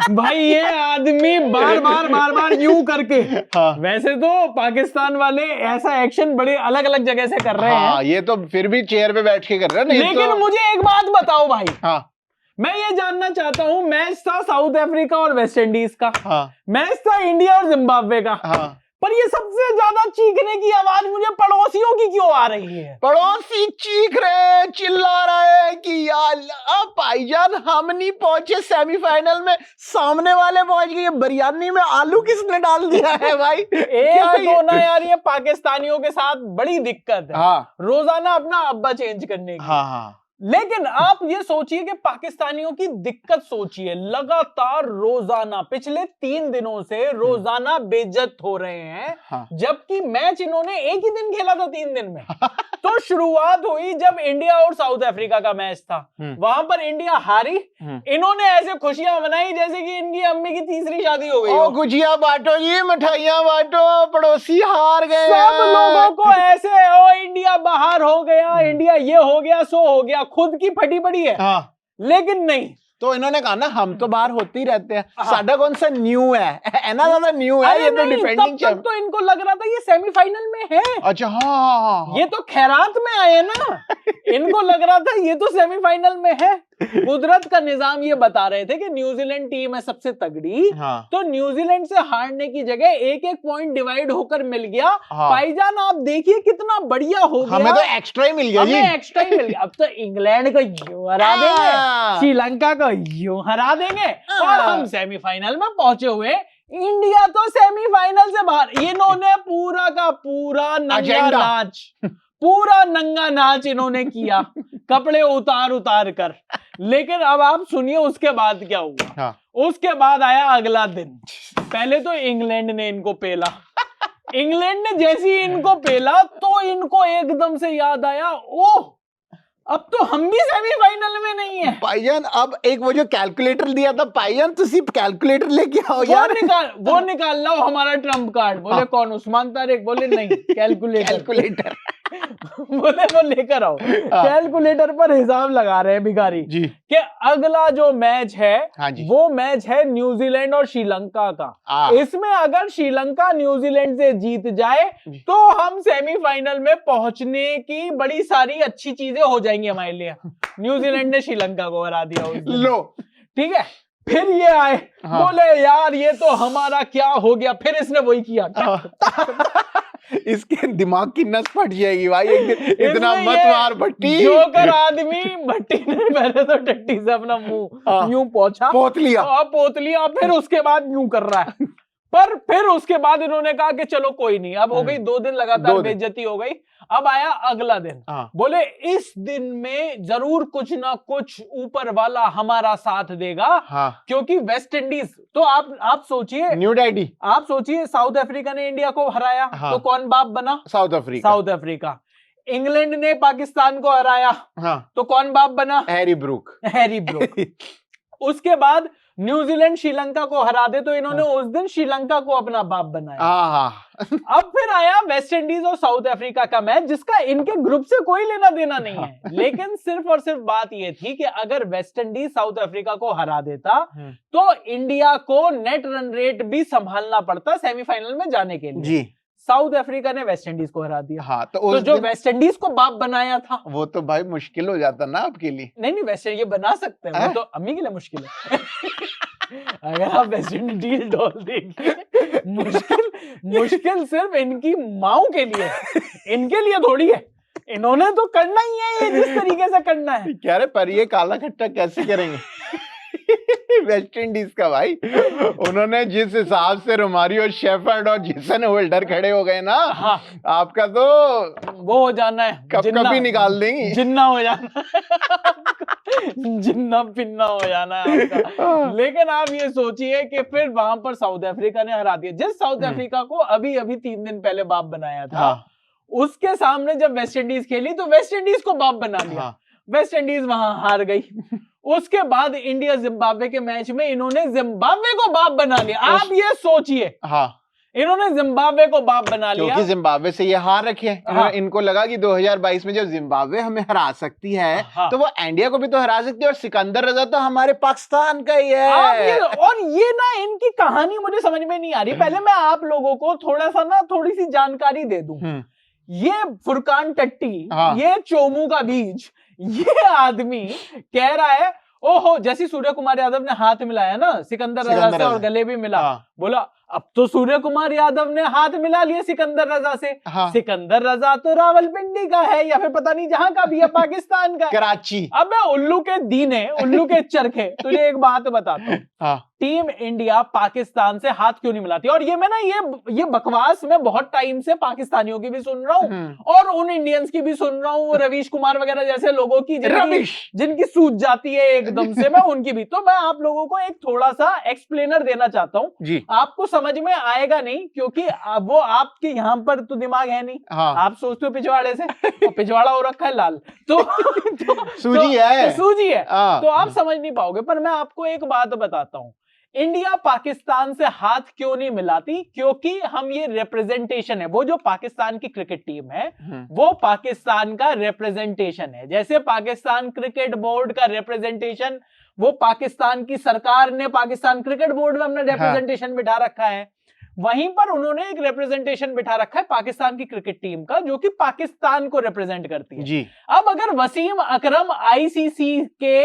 भाई ये आदमी बार बार यूं करके। हाँ। वैसे तो पाकिस्तान वाले ऐसा एक्शन बड़े अलग अलग जगह से कर रहे हैं। ये तो फिर भी चेयर पे बैठ के कर रहे हैं। नहीं लेकिन तो... मुझे एक बात बताओ भाई। हाँ। मैं ये जानना चाहता हूं, मैच था साउथ अफ्रीका और वेस्ट इंडीज का। हाँ। मैच था इंडिया और जिम्बाब्वे का। हाँ। पर ये सबसे ज्यादा चीखने की आवाज मुझे पड़ोसियों की क्यों आ रही है? पड़ोसी चीख रहे, चिल्ला रहे कि यार भाईजान हम नहीं पहुंचे सेमीफाइनल में, सामने वाले पहुंच गए। बिरयानी में आलू किसने डाल दिया है भाई? एक तो ना यार ये पाकिस्तानियों के साथ बड़ी दिक्कत है। हाँ। रोजाना अपना अब्बा चेंज करने की। हाँ। लेकिन आप ये सोचिए कि पाकिस्तानियों की दिक्कत सोचिए, लगातार रोजाना पिछले 3 दिनों से रोजाना बेइज्जत हो रहे हैं। हाँ। जबकि मैच इन्होंने एक ही दिन खेला था 3 दिन में। तो शुरुआत हुई जब इंडिया और साउथ अफ्रीका का मैच था, वहां पर इंडिया हारी। इन्होंने ऐसे खुशियां मनाई जैसे कि इनकी अम्मी की तीसरी शादी हो गई हो। गुजिया बांटो जी, मिठाइयां बांटो, पड़ोसी हार गए। सब लोगों को ऐसे, ओ इंडिया बाहर हो गया, इंडिया ये हो गया, सो हो गया, खुद की फटी पड़ी है। हाँ। लेकिन नहीं, तो इन्होंने कहा ना हम तो बाहर होते ही रहते हैं। साडा कौन सा न्यू है ना, ज्यादा न्यू है। ये तो डिफेंडिंग चैंपियन। तो इनको लग रहा था ये सेमीफाइनल में है। अच्छा। हाँ। ये तो खैरात में आए ना। इनको लग रहा था ये तो सेमीफाइनल में है। कुदरत का निजाम ये बता रहे थे कि न्यूजीलैंड टीम है सबसे तगड़ी। हाँ। तो न्यूजीलैंड से हारने की जगह एक एक पॉइंट डिवाइड होकर मिल गया। हाँ। भाईजान आप देखिए कितना बढ़िया हो गया। हमें तो एक्स्ट्रा ही मिल गया जी। हमें एक्स्ट्रा ही मिल गया। अब तो इंग्लैंड को यूं हरा देंगे, श्रीलंका को यूं हरा देंगे, और हम सेमीफाइनल में पहुंचे हुए। इंडिया तो सेमीफाइनल से बाहर। इन्होंने पूरा का पूरा नंगा नाच इन्होंने किया, कपड़े उतार कर। लेकिन अब आप सुनिए उसके बाद क्या हुआ। हाँ। उसके बाद आया अगला दिन। पहले तो इंग्लैंड ने इनको पेला। इंग्लैंड ने जैसे ही इनको पेला तो इनको एकदम से याद आया, ओह अब तो हम भी सेमीफाइनल में नहीं है। भाईजान अब एक वो जो कैलकुलेटर दिया था, भाईजान तो सिर्फ कैलकुलेटर लेके आओ यार। वो निकाल लो हमारा ट्रम्प कार्ड। बोले कौन? उस्मान तारिक। बोले नहीं, कैलकुलेटर। बोले वो लेकर आओ। कैलकुलेटर पर हिसाब लगा रहे हैं भिखारी जी कि अगला जो मैच है वो मैच है न्यूजीलैंड और श्रीलंका का। इसमें अगर श्रीलंका न्यूजीलैंड से जीत जाए तो हम सेमीफाइनल में पहुंचने की बड़ी सारी अच्छी चीजें हो जाएंगी हमारे लिए। न्यूजीलैंड ने श्रीलंका को हरा दिया उस दिन। लो ठीक है, फिर ये आए। बोले यार ये तो हमारा क्या हो गया। फिर इसने वही किया। इसके दिमाग की नस फट जाएगी भाई एक दिन। इतना मत मार भट्टी। जोकर आदमी भट्टी ने पहले तो टट्टी से अपना मुंह यूं पोंछा, पोत लिया, फिर उसके बाद यूं कर रहा है। पर फिर उसके बाद इन्होंने कहा कि चलो कोई नहीं, अब हो गई 2 दिन लगातार बेइज्जती हो गई। अब आया अगला दिन। बोले इस दिन में जरूर कुछ ना कुछ ऊपर वाला हमारा साथ देगा। क्योंकि वेस्ट इंडीज तो आप सोचिए, न्यू डैडी, आप सोचिए साउथ अफ्रीका ने इंडिया को हराया तो कौन बाप बना? South Africa. इंग्लैंड ने पाकिस्तान को हराया तो कौन बाप बना? Harry Brook. उसके बाद न्यूजीलैंड श्रीलंका को हरा दे तो इन्होंने उस दिन श्रीलंका को अपना बाप बनाया। अब फिर आया वेस्ट इंडीज और साउथ अफ्रीका का मैच जिसका इनके ग्रुप से कोई लेना देना नहीं है। लेकिन सिर्फ और सिर्फ बात यह थी कि अगर वेस्ट इंडीज साउथ अफ्रीका को हरा देता तो इंडिया को नेट रन रेट भी संभालना पड़ता सेमीफाइनल में जाने के लिए जी। साउथ अफ्रीका ने वेस्ट इंडीज को हरा दिया। तो जो वेस्ट इंडीज को बाप बनाया था वो तो भाई मुश्किल हो जाता ना आपके लिए। नहीं वेस्ट इंडीज ये बना सकते हैं, वो तो अम्मी के लिए मुश्किल है। अगर आप वेस्ट इंडीज डाल देंगे, मुश्किल सिर्फ इनकी माओ के लिए, इनके लिए थोड़ी है। इन्होंने तो करना ही है ये जिस तरीके से करना है। क्या रे पर ये काला खट्टा कैसे करेंगे? वेस्ट इंडीज का भाई, उन्होंने जिस हिसाब से रोमारियो, शेफर्ड और जेसन होल्डर खड़े हो गए ना, आपका तो वो हो जाना है, कभी निकाल देंगी, जिन्ना हो जाना जिन्ना पिन्ना हो जाना है आपका। लेकिन आप ये सोचिए कि फिर वहां पर साउथ अफ्रीका ने हरा दिया, जिस साउथ अफ्रीका को अभी 3 दिन पहले बाप बनाया था। उसके सामने जब वेस्ट इंडीज खेली तो वेस्ट इंडीज को बाप बना लिया। वेस्ट इंडीज वहां हार गई। उसके बाद इंडिया जिम्बाब्वे के मैच में इन्होंने जिम्बाब्वे को बाप बना लिया। आप ये सोचिए, इन्होंने जिम्बाब्वे को बाप बना लिया क्योंकि जिम्बाब्वे से ये हार रखे हैं। हाँ। इनको लगा कि 2022 में जब जिम्बाब्वे हमें हरा सकती है हाँ। तो वो इंडिया को भी तो हरा सकती है, और सिकंदर रजा तो हमारे पाकिस्तान का ही ये, है। और ये ना इनकी कहानी मुझे समझ में नहीं आ रही। पहले मैं आप लोगों को थोड़ी सी जानकारी दे दूं। ये फुरकान टट्टी, हाँ। ये चोमू का बीज, ये आदमी कह रहा है ओहो, जैसे सूर्य कुमार यादव ने हाथ मिलाया ना सिकंदर रजा से और गले भी मिला, बोला अब तो सूर्य कुमार यादव ने हाथ मिला लिए सिकंदर रजा से। हाँ। सिकंदर रजा तो रावलपिंडी का है या फिर पता नहीं जहां का भी है, पाकिस्तान का, कराची। अब मैं उल्लू के दीने, उल्लू के चरखे तुझे एक बात बताता हूँ। हाँ। टीम इंडिया पाकिस्तान से हाथ क्यों नहीं मिलाती? और ये मैं ना ये बकवास मैं बहुत टाइम से पाकिस्तानियों की भी सुन रहा हूँ और उन इंडियंस की भी सुन रहा हूँ, रवीश कुमार वगैरह जैसे लोगों की जिनकी सूझ जाती है एकदम से, मैं उनकी भी। तो मैं आप लोगों को एक थोड़ा सा एक्सप्लेनर देना चाहता हूँ। आपको समझ में आएगा नहीं क्योंकि वो आपके यहाँ पर तो दिमाग है नहीं। हाँ। आप सोचते हो पिछवाड़े से, तो पिछवाड़ा हो रखा है लाल, तो सूजी है, सूजी है, तो आप समझ नहीं पाओगे। पर मैं आपको एक बात बताता हूँ, इंडिया पाकिस्तान से हाथ क्यों नहीं मिलाती? क्योंकि हम ये रिप्रेजेंटेशन है, वो जो पाकिस्तान की क्रिकेट टीम है वो पाकिस्तान का रिप्रेजेंटेशन है। जैसे पाकिस्तान क्रिकेट बोर्ड का रिप्रेजेंटेशन, वो पाकिस्तान की सरकार ने पाकिस्तान क्रिकेट बोर्ड में अपना रिप्रेजेंटेशन बिठा रखा है, वहीं पर उन्होंने एक रिप्रेजेंटेशन बिठा रखा है पाकिस्तान की क्रिकेट टीम का, जो कि पाकिस्तान को रिप्रेजेंट करती है जी। अब अगर वसीम अकरम आईसीसी के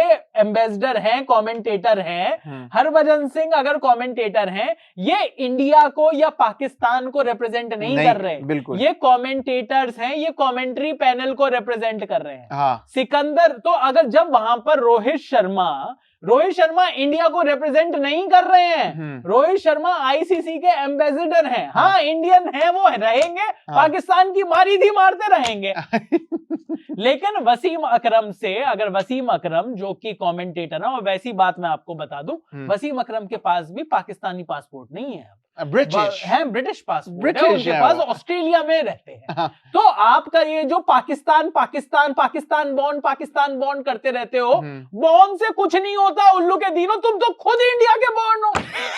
एम्बेसडर हैं, कमेंटेटर हैं, हरभजन सिंह अगर कमेंटेटर हैं, ये इंडिया को या पाकिस्तान को रिप्रेजेंट नहीं कर रहे, बिल्कुल ये कमेंटेटर्स हैं, ये कमेंट्री पैनल को रिप्रेजेंट कर रहे हैं। हाँ। सिकंदर तो अगर जब वहां पर रोहित शर्मा इंडिया को रिप्रेजेंट नहीं कर रहे हैं, रोहित शर्मा आईसीसी के एम्बेसडर हैं। हाँ, इंडियन है, वो रहेंगे, पाकिस्तान की मारी थी मारते रहेंगे। लेकिन वसीम अकरम जो कि कमेंटेटर है, और वैसी बात मैं आपको बता दूं, वसीम अकरम के पास भी पाकिस्तानी पासपोर्ट नहीं है, ब्रिटिश पासपोर्ट है उनके पास, ऑस्ट्रेलिया में रहते हैं। तो आपका ये जो पाकिस्तान बॉन्ड करते रहते हो, बॉन्ड से कुछ नहीं होता उल्लू के दिनों, तुम तो खुद इंडिया के बॉन्ड हो।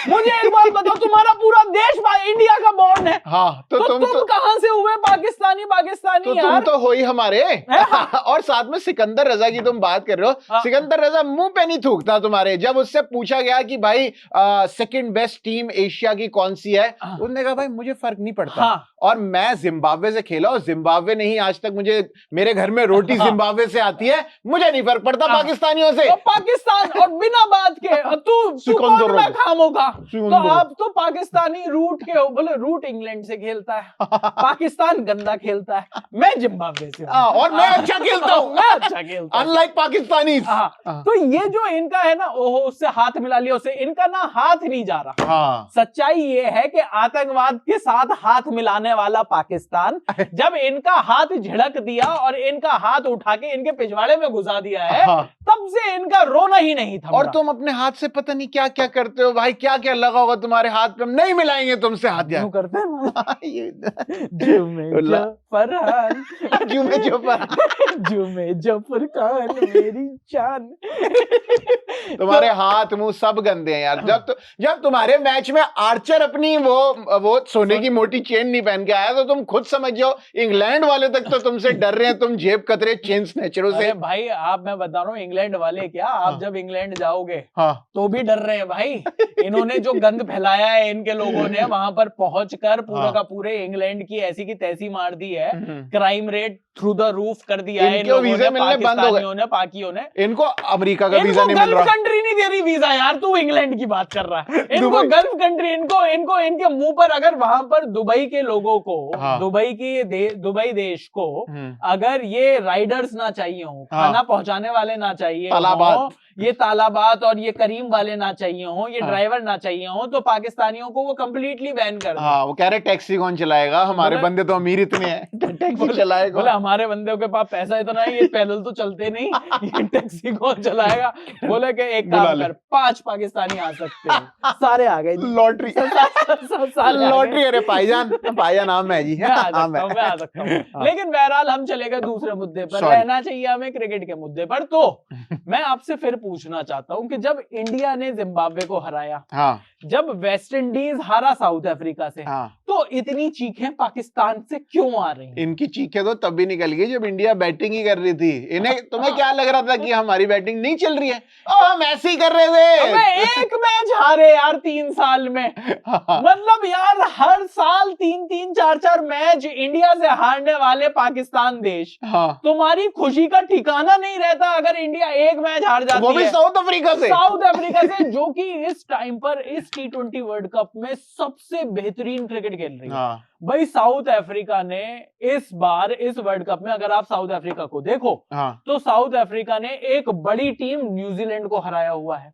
मुझे एक बात बताओ, तुम्हारा पूरा देश इंडिया का बॉन्ड है। हाँ, तो तुम कहां से हुए पाकिस्तानी तो यार? तुम तो हो ही हमारे। और साथ में सिकंदर रजा की तुम बात कर रहे हो, सिकंदर रजा मुंह पे नहीं थूकता तुम्हारे। जब उससे पूछा गया कि भाई सेकंड बेस्ट टीम एशिया की कौन सी है, उसने कहा भाई मुझे फर्क नहीं पड़ता। और मैं जिम्बाब्वे से खेला और जिम्बाब्वे नहीं, आज तक मेरे घर में रोटी जिम्बाब्वे से आती है, मुझे नहीं फर्क पड़ता पाकिस्तानियों से। तो पाकिस्तान और बिना बात के तू खामोगा, तो आप तो पाकिस्तानी रूट के हो। बोले रूट इंग्लैंड से खेलता है, पाकिस्तान गंदा खेलता है, मैं जिम्बाब्वे से और मैं अच्छा खेलता हूँ, मैं अच्छा खेलता हूँ, अनलाइक पाकिस्तानी। तो ये जो इनका है ना, ओहो उससे हाथ मिला लिया, उससे इनका ना हाथ नहीं जा रहा। सच्चाई ये है कि आतंकवाद के साथ हाथ मिलाने वाला पाकिस्तान, जब इनका हाथ झिड़क दिया और इनका हाथ उठा के इनके पिछवाड़े में घुसा दिया है, तब से इनका रोना ही नहीं था। और तुम अपने हाथ से पता नहीं क्या क्या करते हो भाई, क्या क्या लगा होगा तुम्हारे हाथ पे, हम नहीं मिलाएंगे तुमसे हाथ। क्यों करते हैं? मेरी जान। तुम्हारे हाथ मुंह सब गंदे हैं यार। जब तुम्हारे मैच में आर्चर अपनी वो सोने की मोटी चेन नहीं पहन के आया, तो तुम खुद समझ जाओ इंग्लैंड वाले तक तो तुमसे डर रहे हैं, तुम जेब कतरे चेन स्नैचरों से। भाई मैं बता रहा हूँ, इंग्लैंड वाले क्या, आप जब इंग्लैंड जाओगे तो भी डर रहे हैं भाई। इन्होंने जो गंद फैलाया है इनके लोगों ने, वहां पर पहुंचकर पूरा का पूरे इंग्लैंड की ऐसी की तैसी मार दी है, crime rate through the roof कर दिया है। इनको वीजा मिलने बंद हो गए, पाकियों ने। इनको अमेरिका का वीजा नहीं मिल रहा, कंट्री नहीं दे रही वीजा यार, तू इंग्लैंड की बात कर रहा है। इनको गल्फ कंट्री, इनको इनके मुंह पर, अगर वहां पर दुबई के लोगों को, दुबई देश को अगर ये राइडर्स ना चाहिए हो, खाना पहुंचाने वाले ना चाहिए हो, ये तालाबात और ये करीम वाले ना चाहिए हो, ये ड्राइवर ना चाहिए हो, तो पाकिस्तानियों को वो कंप्लीटली बैन कर दे। वो कह रहे टैक्सी कौन चलाएगा, हमारे बंदे तो अमीर इतने हैं, टैक्सी चलाएगा। बोले हमारे बंदों के पास पैसा इतना है, ये पैदल तो चलते नहीं, ये टैक्सी कौन चलाएगा। बोले कि एक काम कर, 5 पाकिस्तानी आ सकते हैं, सारे आ गए। लॉटरी अरे भाईजान नाम है जी, मैं आ सकता हूँ। लेकिन बहरहाल हम चले गए दूसरे मुद्दे पर, रहना चाहिए हमें क्रिकेट के मुद्दे पर। तो मैं आपसे फिर पूछना चाहता हूं कि जब इंडिया ने जिम्बाब्वे को हराया, जब वेस्ट इंडीज हारा साउथ अफ्रीका से, तो इतनी चीखें पाकिस्तान से क्यों आ रही? इनकी चीखें तो तब भी निकल गई जब इंडिया बैटिंग ही कर रही थी। इन्हें तुम्हें क्या लग रहा था कि हमारी बैटिंग नहीं चल रही है? हम ऐसे ही कर रहे थे। एक मैच हारे यार 3 साल में। मतलब यार हर साल 3-3, 4-4 मैच इंडिया से हारने वाले पाकिस्तान देश, तुम्हारी खुशी का ठिकाना नहीं रहता अगर इंडिया एक मैच हार जाती है, वो भी साउथ अफ्रीका से, जो कि इस टाइम पर इस T20 वर्ल्ड कप में सबसे बेहतरीन क्रिकेट खेल रही है। भाई साउथ अफ्रीका ने इस बार इस वर्ल्ड कप में, अगर आप साउथ अफ्रीका को देखो, तो साउथ अफ्रीका ने एक बड़ी टीम न्यूजीलैंड को हराया हुआ है,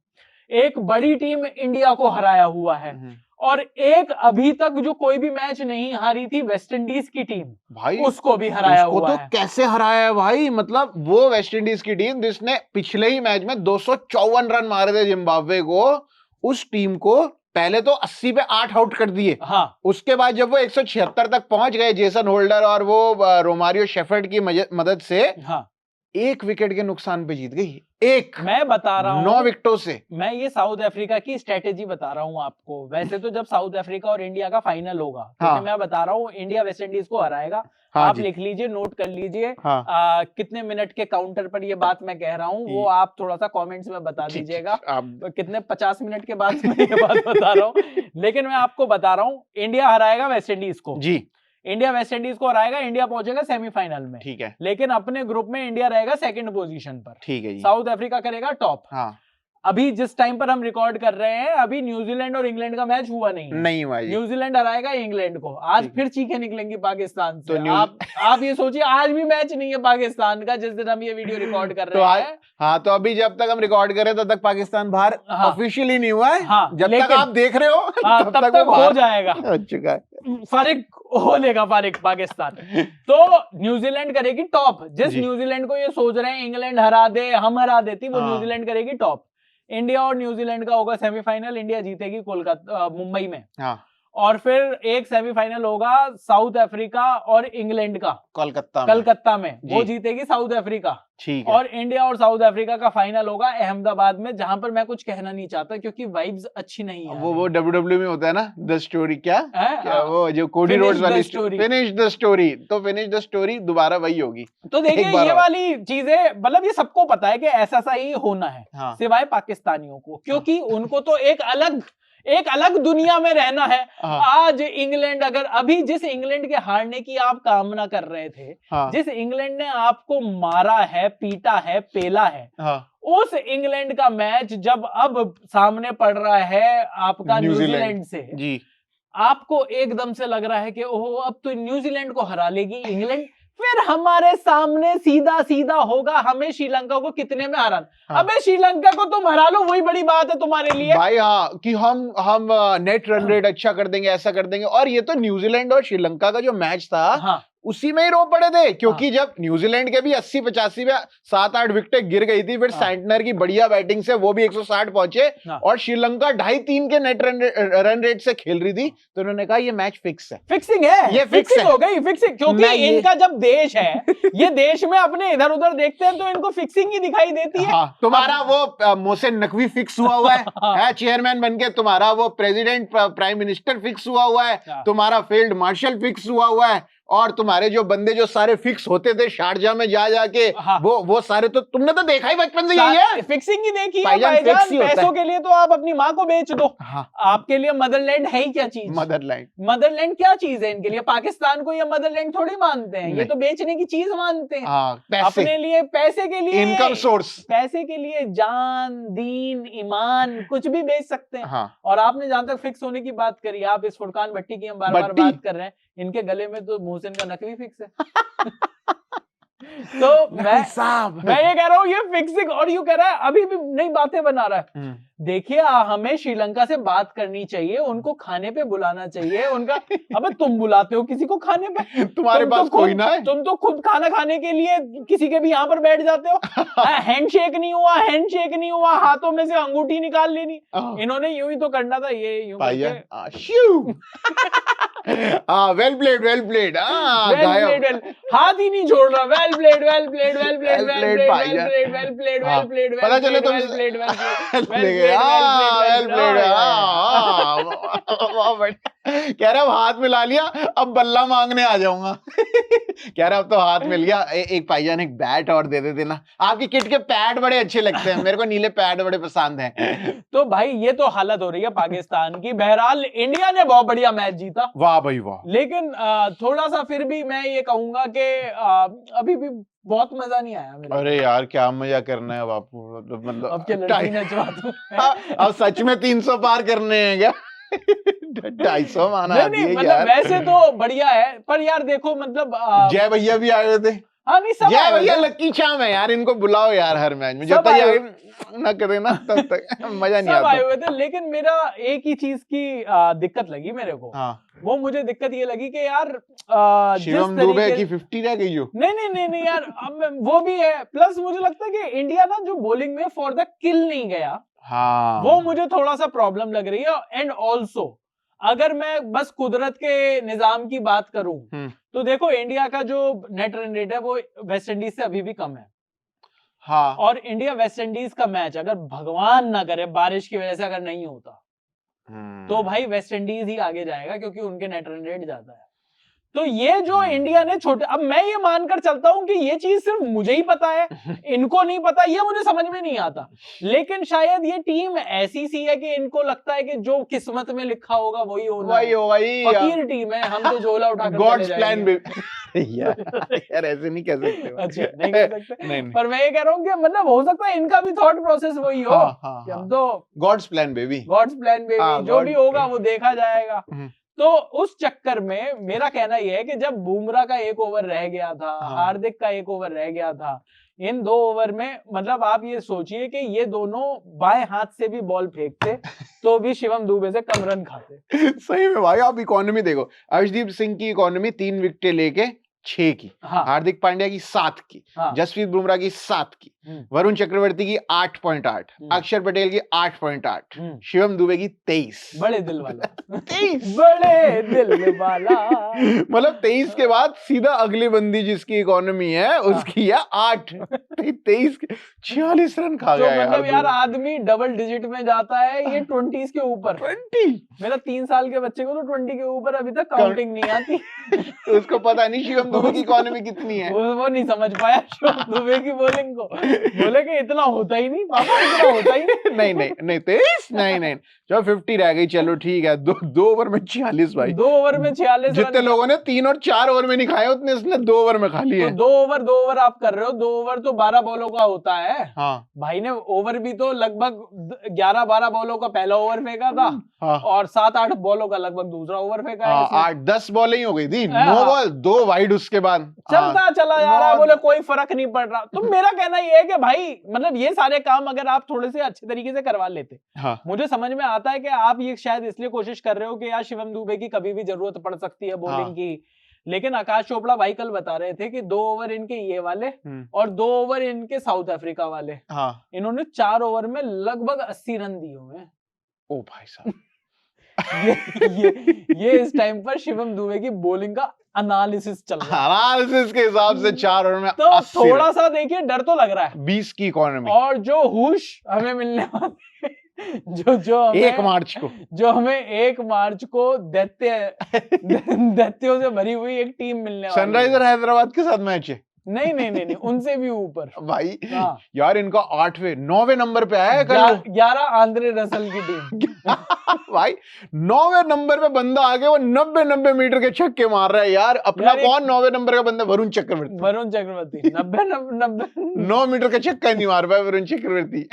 एक बड़ी टीम इंडिया को हराया हुआ है, और एक अभी तक जो कोई भी मैच नहीं हारी थी वेस्ट इंडीज की टीम, भाई उसको भी हराया हुआ तो है। कैसे हराया है भाई? मतलब वो वेस्ट इंडीज की टीम जिसने पिछले ही मैच में 254 रन मारे थे जिम्बाब्वे को, उस टीम को पहले तो 80 पे 8 आउट कर दिए। उसके बाद जब वो 176 तक पहुंच गए जेसन होल्डर और वो रोमारियो शेफर्ड की मदद से, एक विकेट के नुकसान पे जीत गई। एक, मैं बता रहा हूँ 9 विकेटों से। मैं ये साउथ अफ्रीका की स्ट्रेटेजी बता रहा हूँ आपको। वैसे तो जब साउथ अफ्रीका और इंडिया का फाइनल होगा, तो मैं बता रहा हूँ इंडिया वेस्ट इंडीज को हराएगा। आप लिख लीजिए, नोट कर लीजिए। कितने मिनट के काउंटर पर ये बात मैं कह रहा हूँ, वो आप थोड़ा सा कमेंट्स में बता दीजिएगा। कितने 50 मिनट के बाद मैं ये बात बता रहा हूँ, लेकिन मैं आपको बता रहा हूँ इंडिया हराएगा वेस्ट इंडीज को। जी, इंडिया वेस्ट इंडीज को हराएगा, इंडिया पहुंचेगा सेमीफाइनल में। ठीक है। लेकिन अपने ग्रुप में इंडिया रहेगा सेकंड पोजीशन पर। ठीक है जी। साउथ अफ्रीका करेगा टॉप। अभी जिस टाइम पर हम रिकॉर्ड कर रहे हैं, अभी न्यूजीलैंड और इंग्लैंड का मैच हुआ नहीं हुआ। न्यूजीलैंड हराएगा इंग्लैंड को। आज फिर चीखें निकलेंगी पाकिस्तान से। तो आप ये सोचिए, आज भी मैच नहीं है पाकिस्तान का जिस दिन हम ये वीडियो रिकॉर्ड कर रहे हैं। तो अभी जब तक हम रिकॉर्ड कर रहे हैं तब तक पाकिस्तान बाहर ऑफिशियली नहीं हुआ है। जब तक आप देख रहे हो तब तक हो जाएगा, हो चुका है। फारिग हो लेगा पाकिस्तान। तो न्यूजीलैंड करेगी टॉप। जिस न्यूजीलैंड को ये सोच रहे हैं इंग्लैंड हरा दे, हम हरा देती, वो न्यूजीलैंड करेगी टॉप। इंडिया और न्यूजीलैंड का होगा सेमीफाइनल, इंडिया जीतेगी कोलकाता मुंबई में। और फिर एक सेमीफाइनल होगा साउथ अफ्रीका और इंग्लैंड का कलकत्ता में। वो जीतेगी साउथ अफ्रीका। ठीक है। और इंडिया और साउथ अफ्रीका का फाइनल होगा अहमदाबाद में, जहां पर मैं कुछ कहना नहीं चाहता क्योंकि वाइब्स अच्छी नहीं है। वो WWE में होता है ना, द स्टोरी क्या वो जो कोडी रोड्स वाली स्टोरी, फिनिश द स्टोरी। तो फिनिश द स्टोरी दोबारा वही होगी। तो देखिए ये वाली चीजें, मतलब ये सबको पता है कि ऐसा सा ही होना है, सिवाय पाकिस्तानियों को, क्योंकि उनको तो एक अलग दुनिया में रहना है। आज इंग्लैंड, अगर अभी जिस इंग्लैंड के हारने की आप कामना कर रहे थे, जिस इंग्लैंड ने आपको मारा है, पीटा है, पेला है, उस इंग्लैंड का मैच जब अब सामने पड़ रहा है आपका न्यूजीलैंड से, जी, आपको एकदम से लग रहा है कि ओह अब तो न्यूजीलैंड को हरा लेगी इंग्लैंड, फिर हमारे सामने सीधा होगा हमें श्रीलंका को कितने में हराना। अबे श्रीलंका को तुम हरा लो, वही बड़ी बात है तुम्हारे लिए भाई। कि हम नेट रन रेट अच्छा कर देंगे, ऐसा कर देंगे। और ये तो न्यूजीलैंड और श्रीलंका का जो मैच था, उसी में ही रो पड़े थे, क्योंकि जब न्यूजीलैंड के भी 80-85 में 7-8 विकेटें गिर गई थी, फिर सैंटनर की बढ़िया बैटिंग से वो भी 160 पहुंचे, और श्रीलंका 2.5-3 के नेट रन रेट से खेल रही थी। तो उन्होंने कहा ये मैच फिक्स है, फिक्सिंग है, ये फिक्सिंग हो गई, फिक्सिंग। क्योंकि इनका जब देश है, ये देश में अपने इधर उधर देखते हैं तो इनको फिक्सिंग ही दिखाई देती है। तुम्हारा वो मोहसिन नकवी फिक्स हुआ हुआ है चेयरमैन बनके, तुम्हारा वो प्रेसिडेंट प्राइम मिनिस्टर फिक्स हुआ है, तुम्हारा फील्ड मार्शल फिक्स हुआ है, और तुम्हारे जो बंदे जो सारे फिक्स होते थे शारजा में जाके, वो सारे तो तुमने तो देखा ही बचपन से। यही है, फिक्सिंग ही देखी है भाईजान। पैसों के लिए तो आप अपनी माँ को बेच दो। आपके लिए मदरलैंड है ही क्या चीज? मदरलैंड क्या चीज है इनके लिए? पाकिस्तान को ये मदरलैंड थोड़ी मानते हैं, ये तो बेचने की चीज मानते हैं अपने लिए, पैसे के लिए, इनकम सोर्स, पैसे के लिए जान, दीन, ईमान कुछ भी बेच सकते हैं। और आपने जहां तक फिक्स होने की बात करी, आप इस फुरकान भट्टी की हम बार बार बात कर रहे हैं, इनके गले में तो मोहसिन का नकली फिक्स है। तो मैं ये कह रहा हूँ ये फिक्सिंग, और यू कह रहा है अभी भी नई बातें बना रहा है। देखिए हमें श्रीलंका से बात करनी चाहिए, उनको खाने पे बुलाना चाहिए। उनका अबे तुम बुलाते हो किसी को खाने पे? तुम्हारे पास कोई ना है, तुम तो खुद खाना खाने के लिए किसी के भी यहाँ पर बैठ जाते हो। हैंडशेक नहीं हुआ, हाथों में से अंगूठी निकाल लेनी। इन्होंने यूं ही तो करना था, ये यूं वेल प्लेड हाथ ही नहीं छोड़ रहा। वेल प्लेड पता चले तुम कह रहा हाथ मिला लिया, अब बल्ला मांगने आ जाऊंगा। कह रहा अब तो हाथ मिल गया, एक भाईजान एक बैट और दे देते ना, आपकी किट के पैड बड़े अच्छे लगते हैं, मेरे को नीले पैड बड़े पसंद हैं। तो भाई ये तो हालत हो रही है पाकिस्तान की। बहरहाल इंडिया ने बहुत बढ़िया मैच जीता, वाह भाई वाह, लेकिन थोड़ा सा फिर भी मैं ये कहूंगा कि अभी भी बहुत मजा नहीं आया मेरे। अरे यार क्या मजा करना है बापू, मतलब अब सच में 300 पार करने हैं क्या? 250 माना नहीं, मतलब वैसे तो बढ़िया है, पर यार देखो मतलब जय भैया भी आए हुए थे। हाँ नहीं, सब जय भैया लक्की चाम है यार, इनको बुलाओ यार हर मैच में, जब तक यार ना करे ना तब तक मजा नहीं आता। सब आए हुए थे, लेकिन मेरा एक ही चीज की दिक्कत लगी मेरे को। हाँ। वो मुझे दिक्कत ये लगी कि यार शिवम दुबे की 50 रह गई जो। नहीं यार, अब वो भी है, प्लस मुझे लगता है कि इंडिया ना जो बॉलिंग में फॉर द किल नहीं गया, हाँ, वो मुझे थोड़ा सा प्रॉब्लम लग रही है। एंड ऑल्सो अगर मैं बस कुदरत के निजाम की बात करूं तो देखो इंडिया का जो नेट रन रेट है वो वेस्ट इंडीज से अभी भी कम है। हाँ। और इंडिया वेस्ट इंडीज का मैच अगर भगवान ना करे बारिश की वजह से अगर नहीं होता तो भाई वेस्ट इंडीज ही आगे जाएगा, क्योंकि उनके नेट रन रेट ज्यादा है। तो ये जो इंडिया ने छोटे, अब मैं ये मानकर चलता हूं कि ये चीज सिर्फ मुझे ही पता है, इनको नहीं पता, ये मुझे समझ में नहीं आता, लेकिन शायद ये टीम ऐसी सी है कि इनको लगता है कि जो किस्मत में लिखा होगा वही होना, वही फकीर टीम है, हम तो झोला उठाकर गॉड्स प्लान यार ऐसे नहीं कह सकते। अच्छा नहीं कह सकते, नहीं। पर मैं ये कह रहा हूँ कि मतलब हो सकता है इनका भी थॉट प्रोसेस वही हो, कि हम तो गॉड्स प्लान बेबी, जो भी होगा वो देखा जाएगा। तो उस चक्कर में मेरा कहना यह है कि जब बुमराह का 1 ओवर रह गया था, हार्दिक का 1 ओवर रह गया था, इन 2 ओवर में मतलब आप ये सोचिए कि ये दोनों बाएं हाथ से भी बॉल फेंकते तो भी शिवम दुबे से कम रन खाते। सही में भाई, आप इकोनॉमी देखो, अर्शदीप सिंह की इकोनॉमी 3 विकेटें लेके 6 की, हार्दिक पांड्या की 7 की, जसप्रीत बुमराह की 7 की, वरुण चक्रवर्ती की 8.8, अक्षर पटेल की 8.8, शिवम दुबे की 23। बड़े दिल वाला 23 बड़े दिल वाला। मतलब 23 के बाद सीधा अगली बंदी जिसकी इकोनॉमी है उसकी है 8, 23 के 46 रन खा गया। मतलब यार आदमी डबल डिजिट में जाता है, ये 20 के ऊपर। 20 मेरा 3 साल के बच्चे को तो 20 के ऊपर अभी तक काउंटिंग नहीं आती। उसको पता नहीं शिवम दुबे की इकोनॉमी कितनी है, वो नहीं समझ पाया शिवम दुबे की बॉलिंग को। बोले कि इतना होता ही नहीं पापा, इतना होता ही नहीं। नहीं 23 नहीं चलो 50 रह गई, चलो ठीक है। 2 ओवर में 46 भाई, 2 ओवर में 46 जितने लोगों ने 3 और 4 ओवर में नहीं खाए उतने इसने 2 ओवर में खा लिए। तो 2 ओवर आप कर रहे हो, 2 ओवर तो 12 बॉलों का होता है। हाँ। भाई ने ओवर भी तो लगभग 11-12 बॉलों का पहला ओवर फेंका था। हाँ। और 7-8 बॉलों का लगभग दूसरा ओवर फेंका है। 8-10 बॉलें ही हो गई थी, 9 बॉल 2 वाइड, उसके बाद चलता चला जा रहा है, बोले कोई फर्क नहीं पड़ रहा। तो मेरा कहना ये है कि भाई मतलब ये सारे काम अगर आप थोड़े से अच्छे तरीके से करवा लेते, मुझे समझ में आता है कि आप ये शायद इसलिए कोशिश कर रहे हो कि यार शिवम दुबे की कभी भी जरूरत पड़ सकती है बॉलिंग की, लेकिन आकाश चोपड़ा भाई कल बता रहे थे कि 2 ओवर इनके ये वाले और 2 ओवर इनके साउथ अफ्रीका वाले, इन्होंने 4 ओवर में लगभग 80 रन दिए हुए हैं। ओ भाई साहब ये इस टाइम पर शिवम दुबे की बॉलिंग का एनालिसिस चल रहा है। एनालिसिस के हिसाब से 4 ओवर में तो थोड़ा सा देखिए डर तो लग रहा है 20 की इकोनॉमी, और जो हुश हमें मिलने वाले जो हमें 1 मार्च को, जो हमें 1 मार्च को दैत्यों से भरी हुई एक टीम मिलने वाली है। सनराइजर हैदराबाद के साथ मैच है। नहीं उनसे भी ऊपर भाई। यार इनका 9वें नंबर पे आया है कल, 11 आंद्रे रसल की टीम। भाई 9वें नंबर पे बंदा आगे, वो 90 मीटर के छक्के मार रहा है यार। अपना कौन 9वें नंबर का बंदा? वरुण चक्रवर्ती 90 9 मीटर का छक्का नहीं मार पाया वरुण चक्रवर्ती।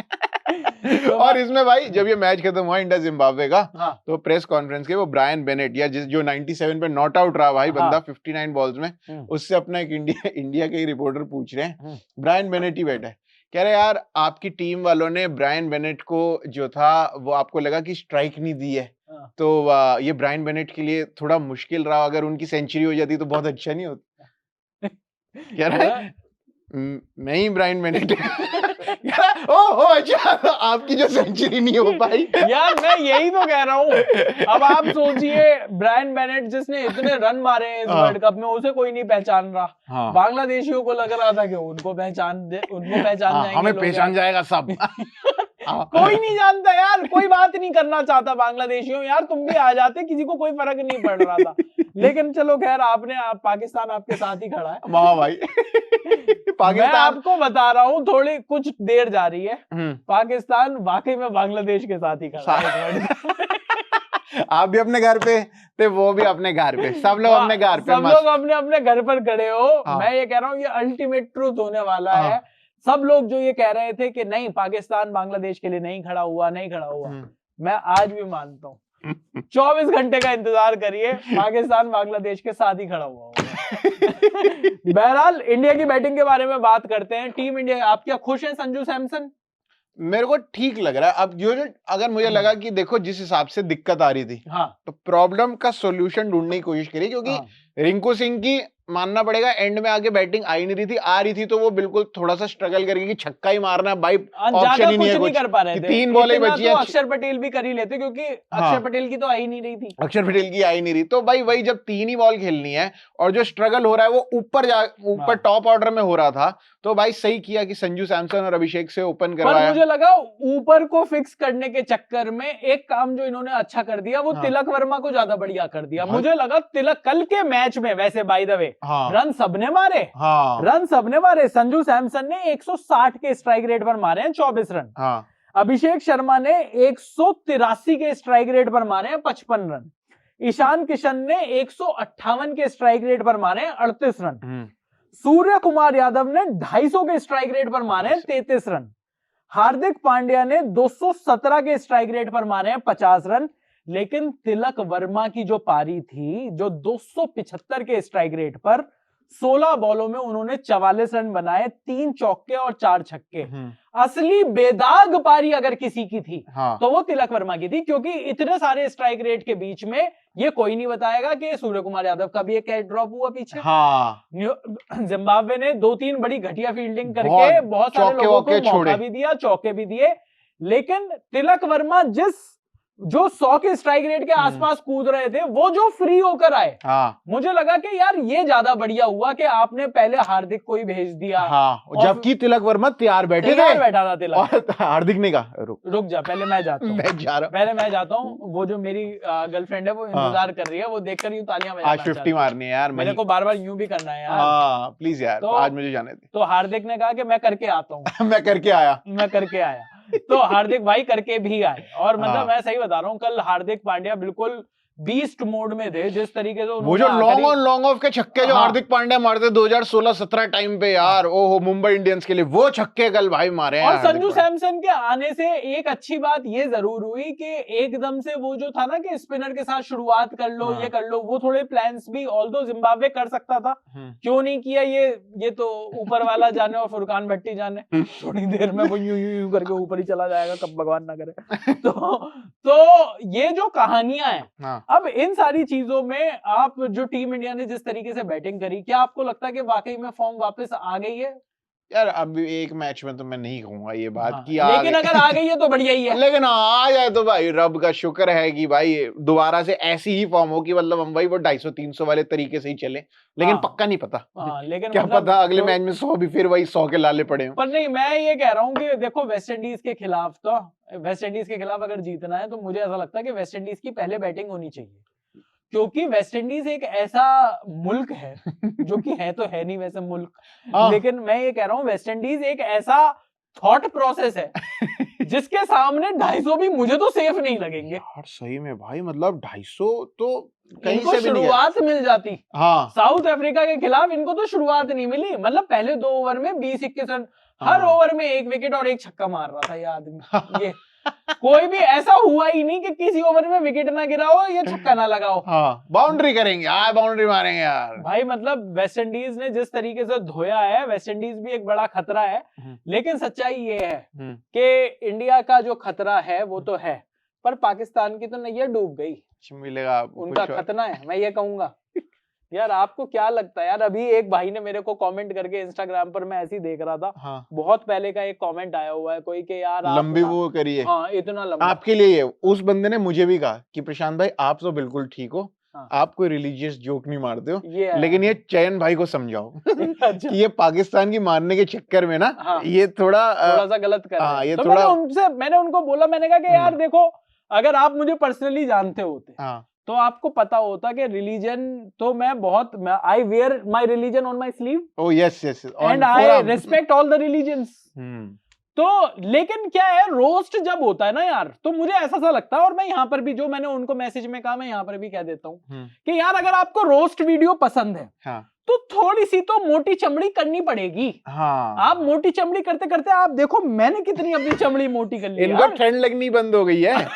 और इसमें भाई जब ये मैच खत्म हुआ इंडिया जिम्बाब्वे का, तो प्रेस कॉन्फ्रेंस के वो ब्रायन बेनेट, या जो 97 पे नॉट आउट रहा भाई बंदा 59 बॉल्स में, उससे अपना एक इंडिया के रिपोर्टर पूछ रहे हैं, ब्रायन बेनेट ही बैठा है, कह रहे यार आपकी टीम वालों ने ब्रायन बेनेट को जो था वो आपको लगा कि स्ट्राइक नहीं दी है, तो ये ब्रायन बेनेट के लिए थोड़ा मुश्किल रहा, अगर उनकी सेंचुरी हो जाती तो बहुत अच्छा नहीं होता। कह रहा है नहीं ब्रायन बेनेट ओह अच्छा आपकी जो सेंचुरी नहीं हो पाई। यार मैं यही तो कह रहा हूँ। अब आप सोचिए ब्रायन बेनेट जिसने इतने रन मारे इस वर्ल्ड कप में, उसे कोई नहीं पहचान रहा। बांग्लादेशियों को लग रहा था कि उनको पहचान जाएंगे, हमें पहचान जाएगा सब। कोई नहीं जानता यार, कोई बात नहीं करना चाहता बांग्लादेशियों, यार तुम भी आ जाते, किसी को कोई फर्क नहीं पड़ रहा था। लेकिन चलो खैर, आप पाकिस्तान आपके साथ ही खड़ा है। वाह भाई। मैं आपको बता रहा हूँ, थोड़ी कुछ देर जा रही है, पाकिस्तान वाकई में बांग्लादेश के साथ ही खड़ा है। आप भी अपने घर पे थे, वो भी अपने घर पे, सब लोग अपने घर पे, सब लोग अपने अपने घर पर खड़े हो। मैं ये कह रहा हूँ, ये अल्टीमेट ट्रूथ होने वाला है। सब लोग जो ये कह रहे थे कि नहीं पाकिस्तान बांग्लादेश के लिए नहीं खड़ा हुआ, मैं आज भी मानता हूँ 24 घंटे का इंतजार करिए, पाकिस्तान बांग्लादेश के साथ ही खड़ा हुआ होगा। बहरहाल इंडिया की बैटिंग के बारे में बात करते हैं। टीम इंडिया, आप क्या खुश हैं संजू सैमसन? मेरे को ठीक लग रहा है। अब जो अगर मुझे लगा कि देखो जिस हिसाब से दिक्कत आ रही थी, तो प्रॉब्लम का सॉल्यूशन ढूंढने की कोशिश करी, क्योंकि रिंकू सिंह की मानना पड़ेगा एंड में आके बैटिंग आई नहीं रही थी, आ रही थी तो वो बिल्कुल थोड़ा सा स्ट्रगल करके छक्का ही मारना भाई, ऑप्शन ही नहीं है, कुछ कर पा रहे थे। 3 बॉलें बची हैं। अक्षर पटेल भी कर ही लेते, क्योंकि अक्षर पटेल की तो आई नहीं रही थी, अक्षर पटेल की आई नहीं रही, तो भाई वही जब 3 ही बॉल खेलनी है और जो स्ट्रगल हो रहा है वो ऊपर टॉप ऑर्डर में हो रहा था, तो भाई सही किया कि संजू सैमसन और अभिषेक से ओपन करवाया। मुझे लगा ऊपर को फिक्स करने के चक्कर में एक काम जो इन्होंने अच्छा कर दिया, वो तिलक वर्मा को ज्यादा बढ़िया कर दिया। मुझे लगा तिलक कल के मैच में, वैसे बाय द वे रन सबने मारे, संजू सैमसन ने 160 के स्ट्राइक रेट पर मारे हैं 24 रन, अभिषेक शर्मा ने 183 के स्ट्राइक रेट पर मारे हैं 55 रन, ईशान किशन ने 158 के स्ट्राइक रेट पर मारे हैं 38 रन, सूर्य कुमार यादव ने 250 के स्ट्राइक रेट पर मारे हैं 33 रन, हार्दिक पांड्या ने 217 के स्ट्राइक रेट पर मारे हैं 50 रन। लेकिन तिलक वर्मा की जो पारी थी, जो 275 के स्ट्राइक रेट पर 16 बॉलों में उन्होंने 44 रन बनाए, 3 चौके और 4 छक्के। असली बेदाग पारी अगर किसी की थी तो वो तिलक वर्मा की थी, क्योंकि इतने सारे स्ट्राइक रेट के बीच में ये कोई नहीं बताएगा कि सूर्य कुमार यादव का भी एक कैच ड्रॉप हुआ पीछे। जिम्बाब्वे ने 2-3 बड़ी घटिया फील्डिंग करके बहुत सारे लोगों को मौका भी दिया, चौके भी दिए, लेकिन तिलक वर्मा जो 100 के स्ट्राइक रेट के आसपास कूद रहे थे, वो जो फ्री होकर आए, मुझे लगा कि यार ये ज्यादा बढ़िया हुआ कि आपने पहले हार्दिक को ही भेज दिया, जबकि तिलक वर्मा तैयार बैठा था तिलक। हार्दिक ने कहा रुक जा, पहले मैं जाता हूँ, पहले मैं जाता हूँ। वो जो मेरी गर्लफ्रेंड है वो इंतजार कर रही है, वो देखकर यूं तालियां बजाना, आज 50 मारनी है यार, मेरे को बार-बार यूं भी करना है यार, प्लीज यार, आज मुझे जाने दे। तो हार्दिक ने कहा कि मैं करके आता हूँ। मैं करके आया तो हार्दिक भाई करके भी आए, और मतलब मैं सही बता रहा हूँ, कल हार्दिक पांड्या बिल्कुल बीस्ट मोड में थे, जिस तरीके से वो जो लॉन्ग ऑफ के छक्के जो हार्दिक पांड्या मारते 2016-17 टाइम पे यार, ओहो मुंबई इंडियंस के लिए वो छक्के कल भाई मारे हैं। और संजू सैमसन के आने से एक अच्छी बात ये जरूर हुई कि एकदम से वो जो था ना कि स्पिनर के साथ शुरुआत कर लो, ये कर लो, वो थोड़े प्लान्स भी ऑल्दो जिम्बाब्वे कर सकता था, क्यों नहीं किया, ये तो ऊपर वाला जाने और फुरकान भट्टी जाने, थोड़ी देर में वो यूं करके ऊपर ही चला जाएगा, कब भगवान ना करे। तो ये जो कहानियां हैं, अब इन सारी चीजों में आप जो टीम इंडिया ने जिस तरीके से बैटिंग करी, क्या आपको लगता है कि वाकई में फॉर्म वापस आ गई है? यार अब एक मैच में तो मैं नहीं कहूंगा ये बात कि लेकिन अगर आ गई है तो बढ़िया ही है। लेकिन आ जाए तो भाई रब का शुक्र है कि भाई दोबारा से ऐसी ही फॉर्म हो कि मतलब हम भाई वो 250-300 वाले तरीके से ही चले, लेकिन पक्का नहीं पता। लेकिन क्या मतलब पता अगले मैच में 100 भी फिर वही 100 के लाले पड़े हो। पर नहीं, मैं ये कह रहा हूँ कि देखो वेस्ट इंडीज के खिलाफ अगर जीतना है तो मुझे ऐसा लगता है कि वेस्ट इंडीज की पहले बैटिंग होनी चाहिए, क्योंकि वेस्ट इंडीज एक ऐसा मुल्क है जो कि है तो है नहीं वैसे मुल्क, लेकिन मैं ये कह रहा हूँ वेस्ट इंडीज एक ऐसा थॉट प्रोसेस है जिसके सामने 250 भी मुझे तो सेफ नहीं लगेंगे यार। सही में भाई, मतलब 250 तो कहीं से भी शुरुआत मिल जाती। साउथ अफ्रीका के खिलाफ इनको तो शुरुआत नहीं मिली, मतलब पहले 2 ओवर में 20-21 रन, हर ओवर में 1 विकेट और 1 छक्का मार रहा था ये आदमी। ये कोई भी ऐसा हुआ ही नहीं कि किसी ओवर में विकेट ना गिरा हो या छक्का ना लगा हो। बाउंड्री करेंगे यार, बाउंड्री मारेंगे यार भाई। मतलब वेस्ट इंडीज ने जिस तरीके से धोया है, वेस्ट इंडीज भी एक बड़ा खतरा है, लेकिन सच्चाई ये है कि इंडिया का जो खतरा है वो तो है, पर पाकिस्तान की तो नैया डूब गई, मिलेगा उनका खतरा है, मैं ये कहूंगा। यार आपको क्या लगता है? यार अभी एक भाई ने मेरे को कमेंट करके इंस्टाग्राम पर, मैं ऐसे ही देख रहा था, बहुत पहले का एक कमेंट आया हुआ है कोई कि यार लंबी वो करिए, इतना लंबा आपके लिए। उस बंदे ने मुझे भी कहा कि प्रशांत भाई आप तो बिल्कुल ठीक हो, हाँ। आप कोई रिलीजियस जोक नहीं मारते हो, ये लेकिन ये चयन भाई को समझाओ अच्छा। कि ये पाकिस्तान की मारने के चक्कर में ना हाँ। ये थोड़ा सा गलत कर रहे हैं। ये तो थोड़ा मैंने उनको बोला, मैंने कहा कि यार देखो, अगर आप मुझे पर्सनली जानते होते तो आपको पता होता कि रिलीजन तो मैं बहुत, I wear my religion on my sleeve. Oh yes yes, and I respect all the religions. तो लेकिन क्या है, रोस्ट जब होता है ना यार, तो मुझे ऐसा सा लगता है, और मैं यहाँ पर भी जो मैंने उनको मैसेज में कहा, मैं यहाँ पर भी कह देता हूँ कि यार अगर आपको रोस्ट वीडियो पसंद है तो थोड़ी सी तो मोटी चमड़ी करनी पड़ेगी। आप मोटी चमड़ी करते करते आप देखो मैंने कितनी अपनी चमड़ी मोटी कर ली। इनको ठंड लगनी बंद हो गई है।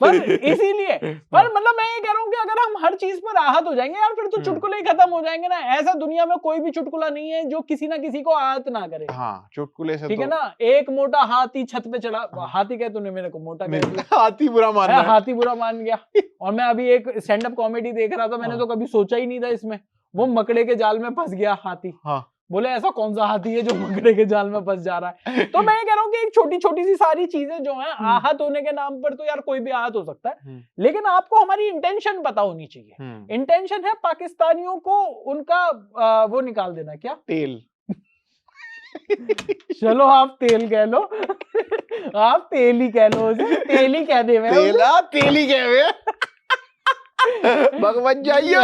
पर इसीलिए, पर मतलब मैं ये कह रहा हूँ कि अगर हम हर चीज पर आहत हो जाएंगे यार, फिर तो चुटकुले ही खत्म हो जाएंगे ना। ऐसा दुनिया में कोई भी चुटकुला नहीं है जो किसी ना किसी को आहत ना करे। चुटकुले से ठीक है ना। एक मोटा हाथी छत पे चढ़ा, हाथी कह तूने मेरे को मोटा कह दिया, हाथी बुरा मान रहा है। हाथी बुरा मान गया। और मैं अभी एक स्टैंड अप कॉमेडी देख रहा था, मैंने तो कभी सोचा ही नहीं था इसमें, वो मकड़े के जाल में फंस गया हाथी। बोले ऐसा कौन सा हाथी है जो मकड़े के जाल में फंस जा रहा है। तो मैं ये कह रहा हूँ कि एक छोटी छोटी सी सारी चीजें जो हैं, आहत होने के नाम पर तो यार कोई भी आहत हो सकता है, लेकिन आपको हमारी इंटेंशन पता होनी चाहिए। इंटेंशन है पाकिस्तानियों को उनका वो निकाल देना, क्या तेल। चलो आप तेल कह लो, आप तेल ही कह लो, तेल ही कह दे, तेल ही कह भगवत जाइए।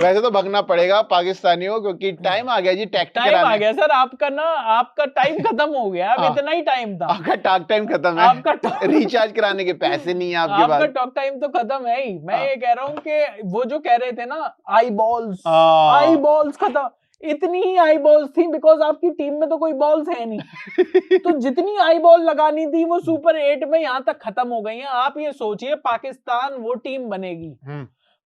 वैसे तो भगना पड़ेगा पाकिस्तानियों, क्योंकि टाइम आ गया जी, टाइम आ गया सर आपका ना, आपका टाइम खत्म हो गया। अब इतना ही टाइम था, आपका टॉक टाइम खत्म है, आपका रिचार्ज कराने के पैसे नहीं है आपके पास, आपका टॉक टाइम तो खत्म है ही। मैं ये कह रहा हूँ कि वो जो कह रहे थे ना आई बॉल्स खत्म, इतनी ही आई बॉल्स थी बिकॉज आपकी टीम में तो कोई बॉल्स है नहीं। तो जितनी आई बॉल लगानी थी वो सुपर 8 में यहाँ तक खत्म हो गई है। आप ये सोचिए, पाकिस्तान वो टीम बनेगी,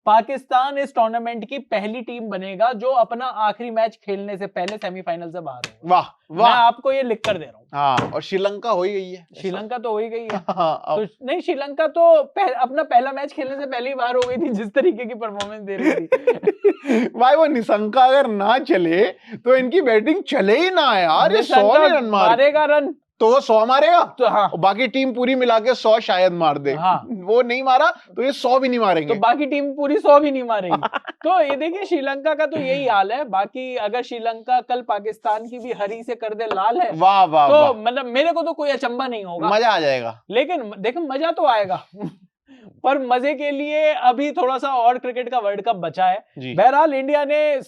पाकिस्तान इस टूर्नामेंट की पहली टीम बनेगा जो अपना आखिरी मैच खेलने से पहले सेमीफाइनल से बाहर होगा। वाह वाह, मैं आपको ये लिख कर दे रहा हूँ। और श्रीलंका हो ही गई है, श्रीलंका तो हो ही गई है। तो नहीं, श्रीलंका तो अपना पहला मैच खेलने से पहले ही बाहर हो गई थी, जिस तरीके की परफॉर्मेंस दे रही थी। भाई वो निशंका अगर ना चले तो इनकी बैटिंग चले ही ना यार, 100 रन मारेगा, रन तो वो 100 मारेगा, तो हाँ, बाकी टीम पूरी मिला के 100 शायद मार दे। वो नहीं मारा तो ये 100 भी नहीं मारेंगे, तो बाकी टीम पूरी 100 भी नहीं मारेगी। तो ये देखिए श्रीलंका का तो यही हाल है। बाकी अगर श्रीलंका कल पाकिस्तान की भी हरी से कर दे लाल है, वाह वाह, तो मतलब मेरे को तो कोई अचंभा नहीं होगा, मजा आ जाएगा। लेकिन देखो मजा तो आएगा पर मजे के लिए अभी थोड़ा सा और क्रिकेट का वर्ल्ड कप बचा है। बहरहाल इंडिया ने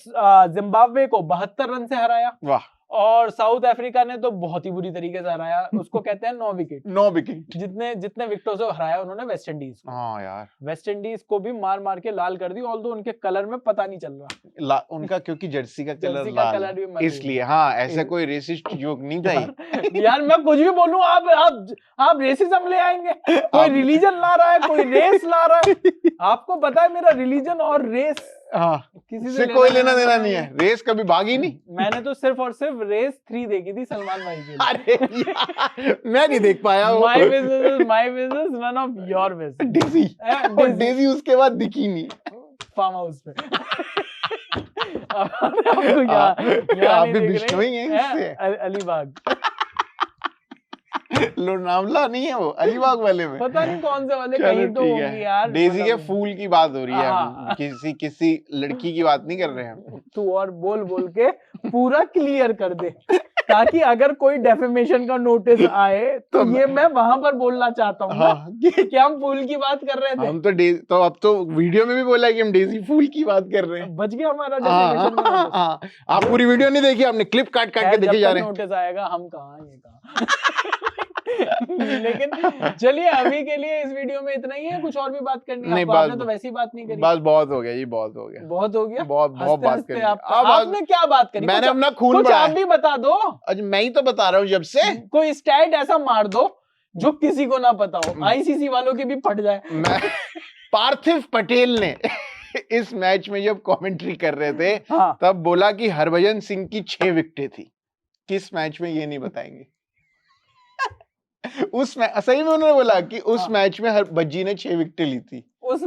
जिम्बाब्वे को 72 रन से हराया, वाह, और साउथ अफ्रीका ने तो बहुत ही बुरी तरीके से हराया। उसको कहते हैं 9 विकेट। जितने विकेटों से हराया उन्होंने वेस्ट इंडीज को। हाँ यार, वेस्ट इंडीज को भी मार के लाल कर दी, ऑल्दो उनके कलर में पता नहीं चल रहा उनका, क्योंकि जर्सी का कलर लाल भी इसलिए। हाँ, ऐसा कोई रेसिस्ट जोक नहीं था यार मैं कुछ भी बोलूं आप रेसिज्म ले आएंगे। कोई रिलीजन ला रहा है, कोई रेस ला रहा है। आपको पता है मेरा रिलीजन और रेस किसी से कोई लेना देना नहीं है, रेस कभी भागी नहीं। मैंने तो सिर्फ और सिर्फ रेस 3 देखी थी सलमान भाई के। अरे यार, मैं नहीं देख पाया वो। My business none of your business. Daisy उसके बाद दिखी नहीं फार्म हाउस पे। आप भी बिश्नोई हैं इससे। अलीबाग लोनावला नहीं है वो, अलीबाग वाले में पता नहीं कौन से वाले, कहीं तो होंगी यार। डेजी के फूल की बात हो रही है, किसी लड़की की बात नहीं कर रहे हैं। तू और बोल के पूरा क्लियर कर दे, ताकि अगर कोई डेफेमेशन का नोटिस आए तो ये मैं वहां पर बोलना चाहता हूँ कि हम फूल की बात कर रहे थे। हम तो अब तो वीडियो में भी बोला है कि हम डेजी फूल की बात कर रहे हैं। बच गया हमारा डेफिनेशन। आप पूरी वीडियो नहीं देखी, आपने क्लिप काट के देखे जा रहे हैं। नोटिस आएगा हम कहाँ, ये कहाँ। लेकिन चलिए अभी के लिए इस वीडियो में इतना ही है। कुछ और भी बात करनी है? आपने तो वैसी बात नहीं करी। बस बहुत हो गया जी, बहुत हो गया। बहुत बात करी। आपने क्या बात करी? मैंने अपना खून बढ़ाया। आप भी बता दो। आज मैं ही तो बता रहा हूँ जब से। कोई स्टैट ऐसा मार दो जो किसी को ना पता हो, आईसीसी वालों की भी फट जाए। पार्थिव पटेल ने इस मैच में जब कमेंट्री कर रहे थे तब बोला कि हरभजन सिंह की 6 विकेटें थी। किस मैच में ये नहीं बताएंगे। सही में उन्होंने बोला कि उस मैच में भज्जी ने 6 विकेटें ली थी उस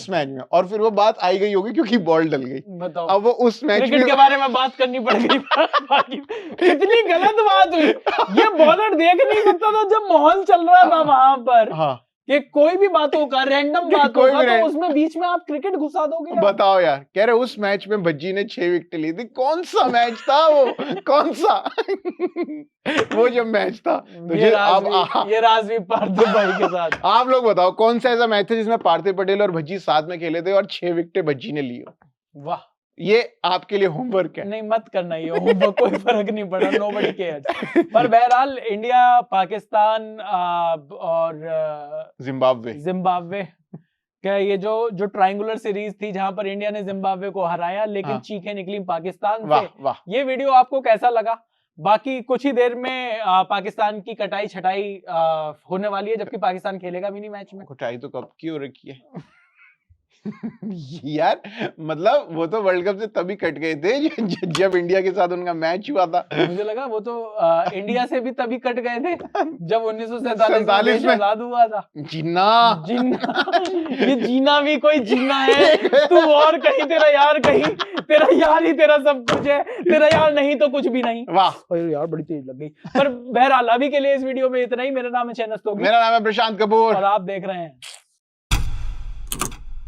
मैच में, और फिर वो बात आई गई होगी क्योंकि बॉल डल गई। बताओ, अब वो उस मैच क्रिकेट के बारे में बात करनी पड़ गई। कितनी गलत बात हुई। ये बॉलर देख नहीं सकता था जब माहौल चल रहा था वहां पर। कि कोई भी बातों का रैंडम बात कोई होगा भी तो उसमें बीच में आप क्रिकेट घुसा दोगे यार। बताओ यार, कह रहे उस मैच में भज्जी ने 6 विकेट ली थी। कौन सा मैच था वो? कौन सा? वो जो मैच था तो ये राजवीर पार्थिव भाई के साथ। आप लोग बताओ कौन सा ऐसा मैच था जिसमें पार्थिव पटेल और भज्जी साथ में खेले थे और 6 विकेटें भज्जी ने ली हो? वाह, ये आपके लिए होमवर्क है। नहीं मत करना, ये होमवर्क कोई फर्क नहीं पड़ा, नोबडी केयर्स। पर बहरहाल इंडिया, पाकिस्तान और जिम्बाब्वे क्या ये जो ट्रायंगुलर सीरीज थी जहां पर इंडिया ने जिम्बाब्वे को हराया लेकिन हाँ। चीखें निकली पाकिस्तान वाह, से। वाह। ये वीडियो आपको कैसा लगा? बाकी कुछ ही देर में पाकिस्तान की कटाई छटाई होने वाली है, जबकि पाकिस्तान खेलेगा भी नहीं मैच में। कटाई तो कब की हो रखी है यार, मतलब वो तो वर्ल्ड कप से तभी कट गए थे जब इंडिया के साथ उनका मैच हुआ था। मुझे लगा वो तो इंडिया से भी तभी कट गए थे जब 1947 में आजाद हुआ था। जीना ये जीना भी कोई जीना है? तू और कहीं, तेरा यार कहीं, तेरा यार ही तेरा सब कुछ है, तेरा यार नहीं तो कुछ भी नहीं। वाह यार, बड़ी तेज लग गई। पर बहरहाल अभी के लिए इस वीडियो में इतना ही। मेरा नाम है शहनाज तौकीर, मेरा नाम है प्रशांत कपूर और आप देख रहे हैं